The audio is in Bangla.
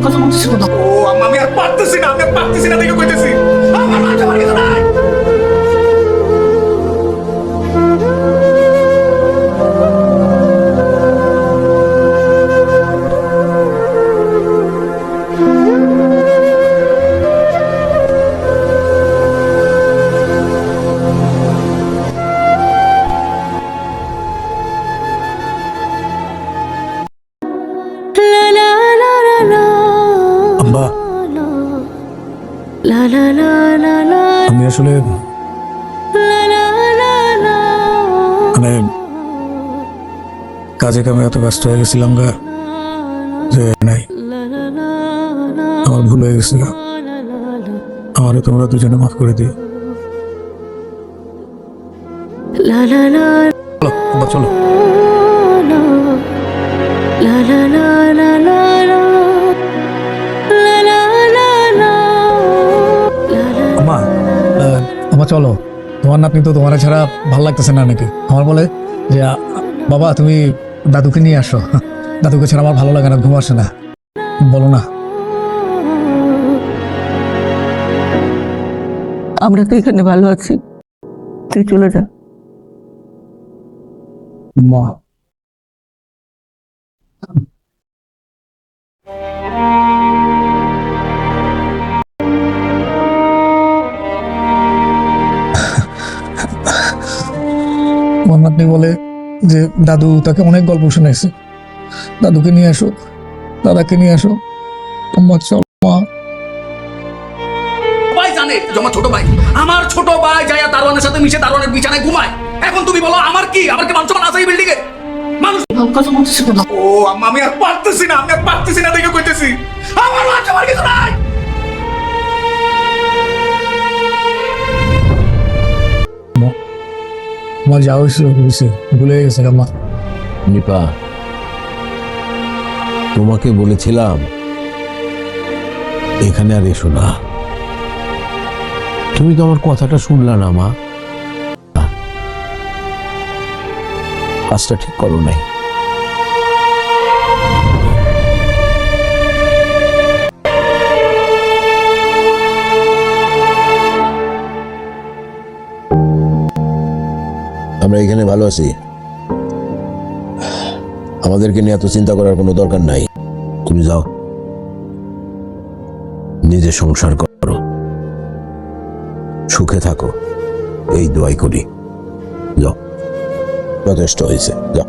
কথা বলতেছি কথা। ও আম্মা, আমি আর পারতেছি না, দেখে কইতেছি আমার মাথা আমার কিছু নাই। আব্বা, আমি আসলে মানে কাজে কামে এত ব্যস্ত হয়ে গেছিলাম গা যে নাই, আমার ভুল হয়ে গেছিল। আমারে তোমরা দুজনে মাফ করে দিও। চলো আব্বা, চলো। আম্মা, আম্মা চলো, তোমার নাতনি তো তোমার ছাড়া ভালো লাগতেছে না নাকি? আমার বলে যে বাবা তুমি দাদুকে নিয়ে আসো, দাদুকে ছাড়া আমার ভালো লাগে না, ঘুম আসে না। বলো না। আমরা তো এখানে ভালো আছি, তুই চলে যা। মা, আমার নাতনি বলে যে দাদু তাকে অনেক গল্প শোনাইছে, দাদুকে নিয়ে আসো, দাদাকে নিয়ে আসো। আম্মা চল মা। সবাই জানে যে আমার ছোট ভাই যাইয়া দারোয়ানের সাথে মিশে দারোয়ানের বিছানায় ঘুমায়। এখন তুমি বলো আমার কি মান সম্মান আছে এই বিল্ডিং এ? মানুষ কথা বলতেছি কথা। ও আম্মা, আমি আর পারতেছি না, দেখে কইতেছি আমার মাথা আমার কিছু নাই। আমার যা হয়েছিল ভুলে গেছে আম্মা। নিপা, তোমাকে বলেছিলাম এখানে আর এসো না, তুমি তো আমার কথাটা শুনলা না মা। কাজটা ঠিক করো নাই। আমরা এখানে ভালো আছি, আমাদেরকে নিয়ে এত চিন্তা করার কোনো দরকার নাই। তুমি যাও, নিজে সংসার করো, সুখে থাকো, এই দোয়াই করি। যাও, যথেষ্ট হয়েছে, যাও।